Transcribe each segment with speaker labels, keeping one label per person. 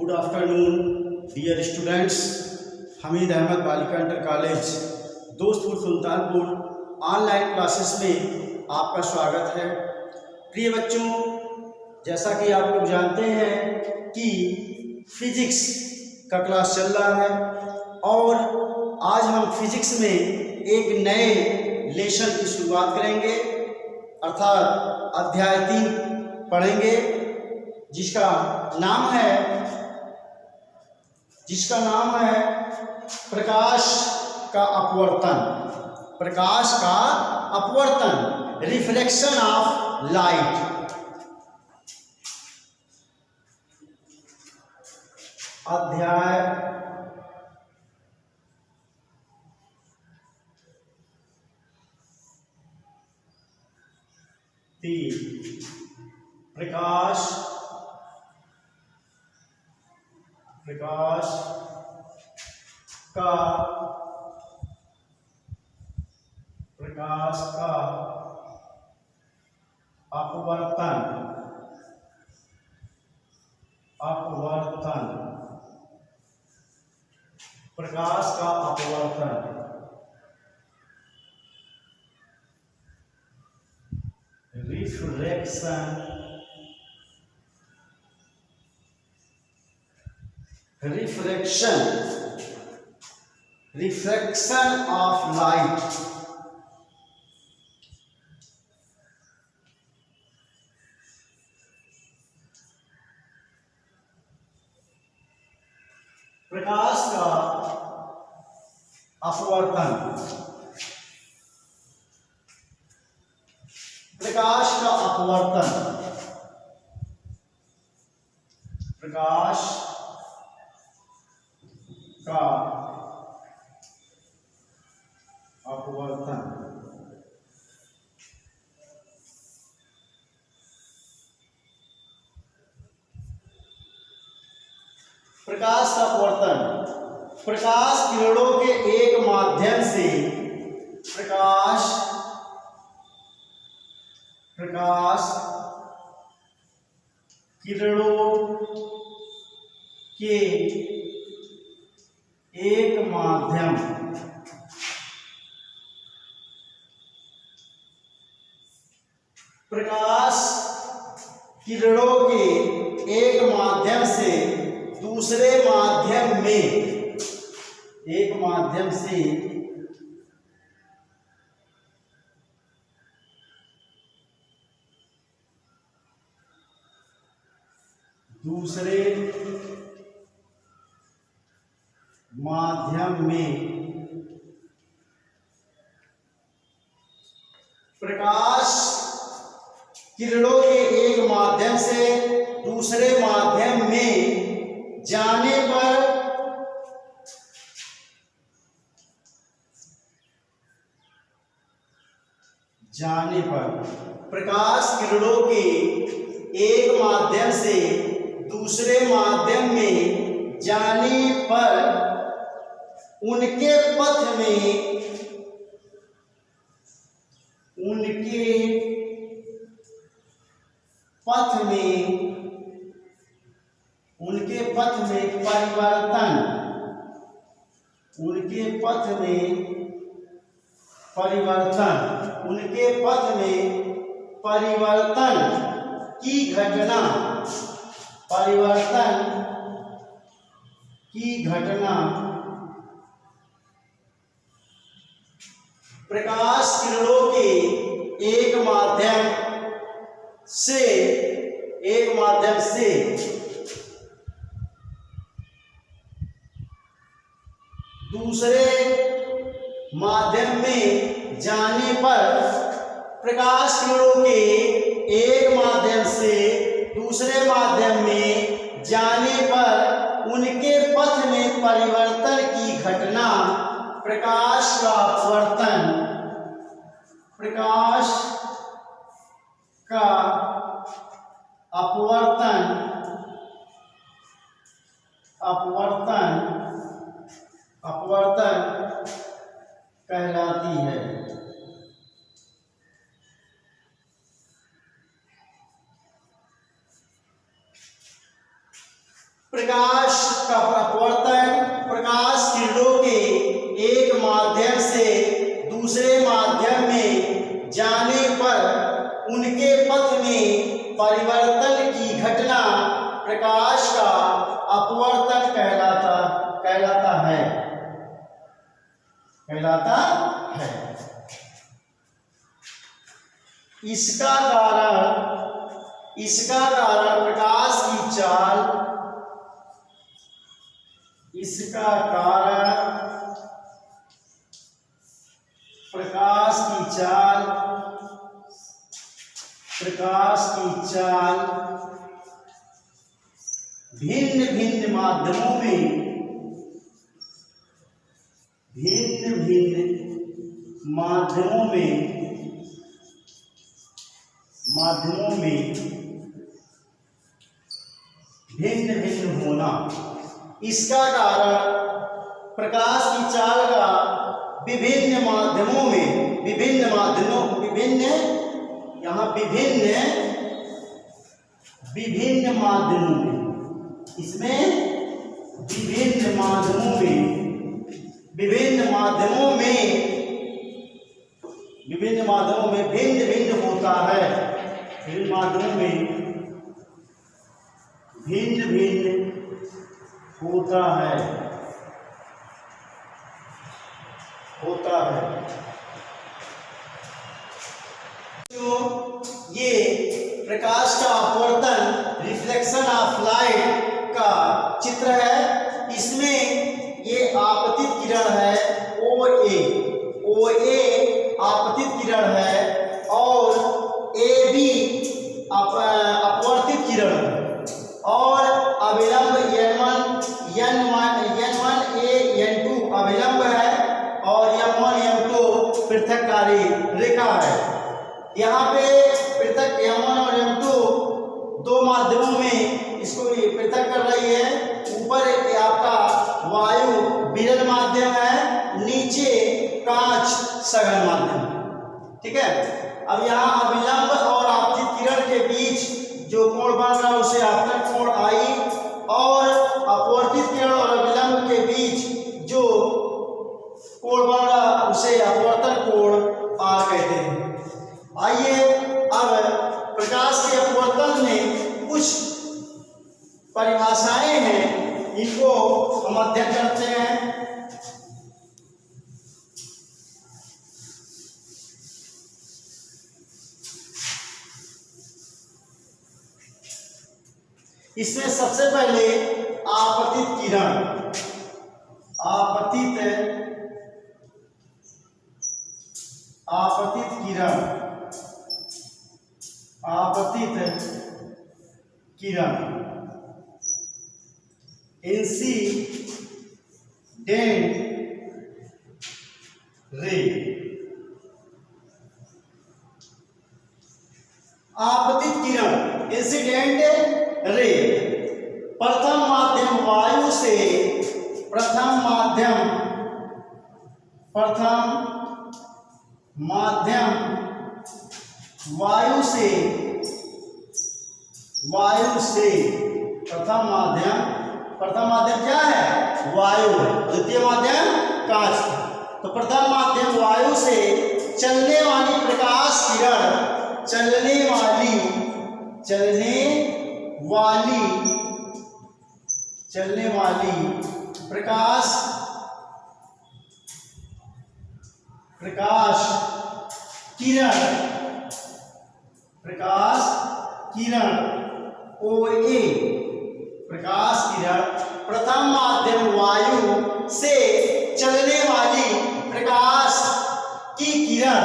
Speaker 1: Good afternoon dear students. Hamid Ahmad Balika inter college Dostpur Sultanpur online classes में आपका स्वागत है। प्रिय बच्चों, जैसा कि आप लोग जानते हैं कि फिजिक्स का क्लास चल रहा है और आज हम फिजिक्स में एक नए लेसन की शुरुआत करेंगे, अर्थात अध्याय 3 पढ़ेंगे, जिसका नाम है प्रकाश का अपवर्तन। प्रकाश का अपवर्तन, रिफ्लेक्शन ऑफ लाइट। अध्याय 3 प्रकाश का अपवर्तन। प्रकाश का अपवर्तन, रिफ्रैक्शन ऑफ लाइट। प्रकाश का अपवर्तन, प्रकाश का अपवर्तन, प्रकाश का अपवर्तन। प्रकाश का अपवर्तन, प्रकाश किरणों के एक माध्यम से प्रकाश किरणों के एक माध्यम प्रकाश किरणों के एक माध्यम से दूसरे माध्यम में प्रकाश किरणों के एक माध्यम से दूसरे माध्यम में जाने पर प्रकाश किरणों के एक माध्यम से दूसरे माध्यम में जाने पर उनके पथ में परिवर्तन की घटना प्रकाश किरणों के एक माध्यम से दूसरे माध्यम में जाने पर प्रकाश किरणों के एक माध्यम से दूसरे माध्यम में जाने पर उनके पथ में परिवर्तन की घटना प्रकाश का अपवर्तन। प्रकाश का अपवर्तन कहलाती है। प्रकाश का अपवर्तन प्रकाश किरणों के एक माध्यम से दूसरे माध्यम में जाने पर उनके पथ में परिवर्तन की घटना प्रकाश का अपवर्तन कहलाता है। इसका कारण प्रकाश की चाल भिन्न भिन्न होना। इसका कारण प्रकाश की चाल का विभिन्न माध्यमों में भिन्न भिन्न होता है। विभिन्न माध्यमों में भिन्न भिन्न होता है। तो ये प्रकाश का अपवर्तन रिफ्लेक्शन ऑफ लाइट का चित्र है। इसमें ये आपतित किरण है OA आपतित किरण है और AB अपवर्तित किरण है और अभिलंब N1A N2 अभिलंब है और M1 M2 पृथककारी रेखा है। यहाँ पे पृथक M1 और M2 दो माध्यमों में इसको पृथक कर रही है। ऊपर आपका वायु विरल माध्यम है, नीचे कांच सघन माध्यम। ठीक है। अब यहाँ अभिलंब और आपतित किरण के बीच जो कोण बन रहा है उसे आपतन कोण I और अपवर्तित किरण और अभिलंब के बीच जो कोण बन रहा है उसे अपवर्तन कोण R कहते हैं। आइए अब प्रकाश के अपवर्तन में कुछ परिभाषाएं हैं, इनको हम अध्ययन करते हैं। इसमें सबसे पहले आपतित किरण इंसिडेंट रे। आपतित किरण इंसिडेंट रे प्रथम माध्यम वायु से प्रथम माध्यम क्या है? वायु है। द्वितीय माध्यम कांच है। तो प्रथम माध्यम वायु से चलने वाली प्रकाश किरण चलने वाली प्रकाश किरण OA प्रकाश किरण प्रथम माध्यम वायु से चलने वाली प्रकाश की किरण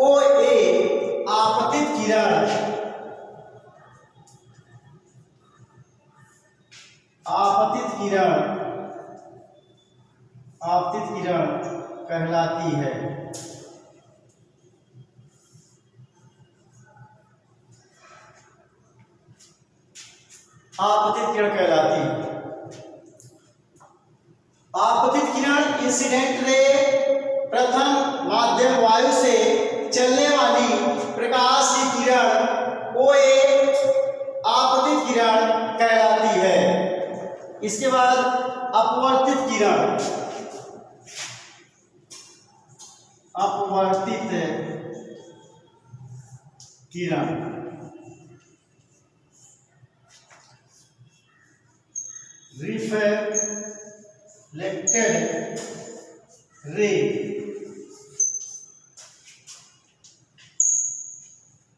Speaker 1: OA आपतित किरण कहलाती है। आपतित किरण इंसिडेंट रे प्रथम माध्यम वायु से चलने वाली प्रकाश की किरण OA इसके बाद अपवर्तित किरण, अपवर्तित किरण, रिफ्लेक्टेड रे,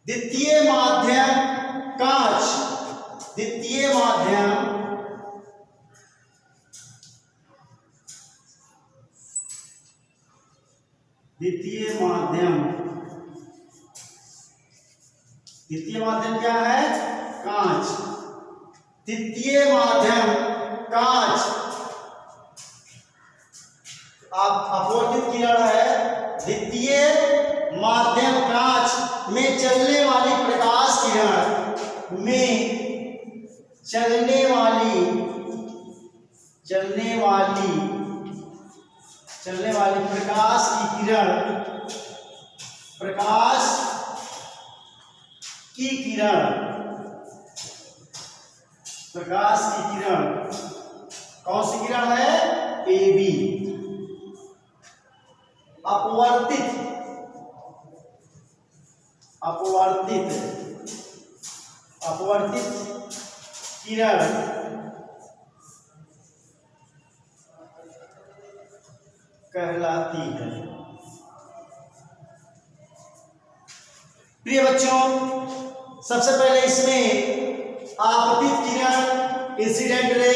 Speaker 1: द्वितीय माध्यम कांच, द्वितीय माध्यम क्या है? कांच। द्वितीय माध्यम कांच, आप अपवर्तित किरण है, द्वितीय माध्यम कांच में चलने वाली प्रकाश किरण में चलने वाली प्रकाश की किरण, प्रकाश की किरण कौन सी किरण है? AB। अपवर्तित किरण कहलाती है। प्रिय बच्चों, सबसे पहले इसमें आपतित किरण, इंसिडेंट रे,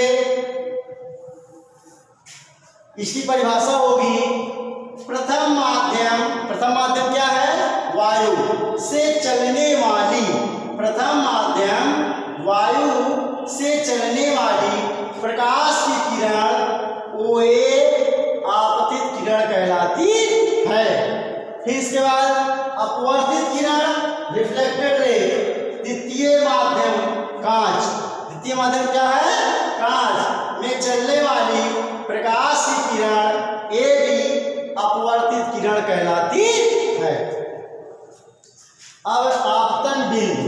Speaker 1: इसकी परिभाषा होगी प्रथम माध्यम क्या है? वायु से चलने वाली, प्रथम माध्यम वायु से चलने वाली प्रकाश की किरण OA आपतित किरण कहलाती है। फिर इसके बाद अपवर्तित किरण, रिफ्लेक्टेड रे, द्वितीय माध्यम कांच, द्वितीय माध्यम क्या है? कांच में चलने वाली प्रकाश की किरण AB अपवर्तित किरण कहलाती है। अब आपतन बिंदु,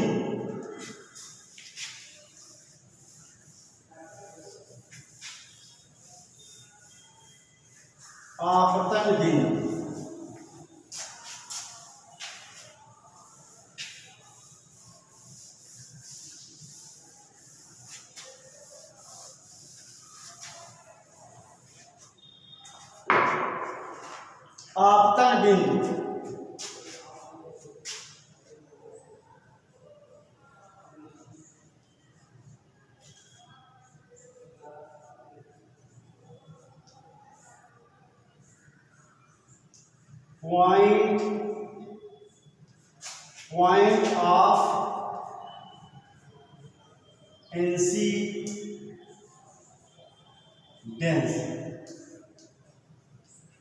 Speaker 1: आपतन बिंदु, आपतन बिंदु point of incidence,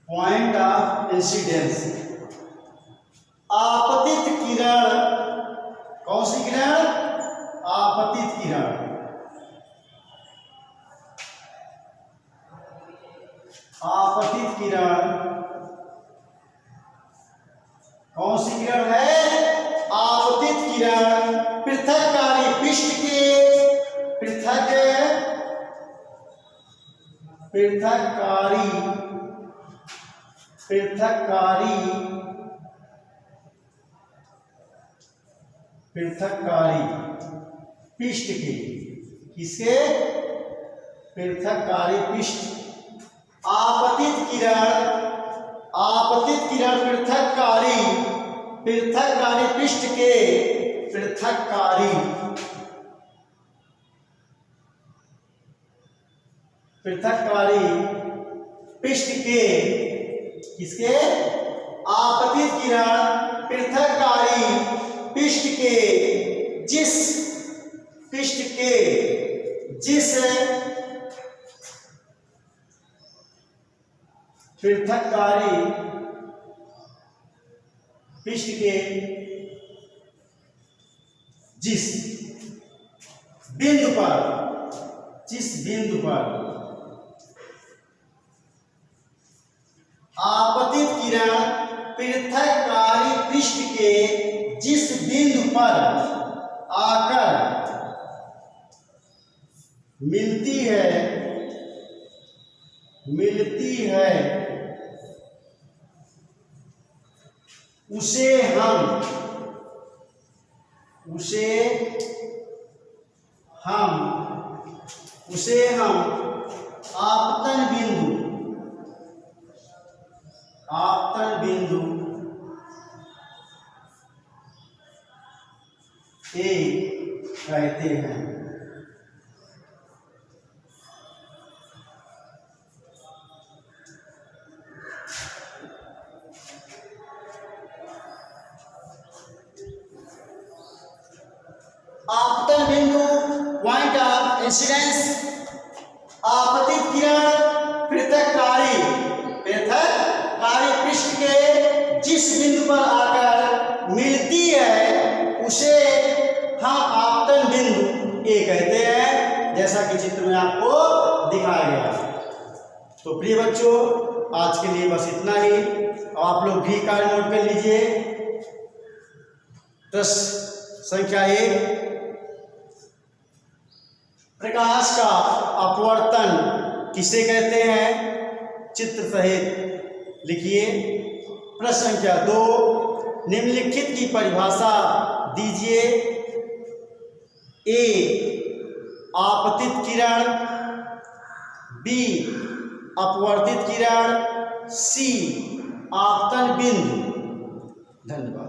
Speaker 1: point of incidence, आपतित किरण, कौन सी किरण? आपतित किरण, आपतित किरण कौन सी किरण है? आपतित किरण पृथक्कारी पृष्ठ के पृथक्कारी पृष्ठ के, किसके? पृथक्कारी पृष्ठ। आपतित किरण पृथक्कारी पृष्ठ के पृथक्कारी पृष्ठ के, किसके? आपतित किरण पृथक्कारी पृष्ठ के जिस पृथक्कारी पृष्ठ के जिस बिंदु पर आपतित किरण पृथक्कारी पृष्ठ के जिस बिंदु पर आकर मिलती है मिलती है उसे हम आपतन बिंदु ए कहते हैं। आपतन बिंदु पॉइंट ऑफ इंसिडेंस, आपतित किरण पृथककारी पृष्ठ के जिस बिंदु पर आकर मिलती है उसे हम आपतन बिंदु ए कहते हैं, जैसा कि चित्र में आपको दिखाया गया। तो प्रिय बच्चों, आज के लिए बस इतना ही। अब आप लोग भी कार्ड नोट कर लीजिए। प्रश्न संख्या 1, प्रकाश का अपवर्तन किसे कहते हैं? चित्र सहित लिखिए। प्रश्न संख्या 2, निम्नलिखित की परिभाषा दीजिए। ए आपतित किरण, बी अपवर्तित किरण, सी आपतन बिंदु। धन्यवाद।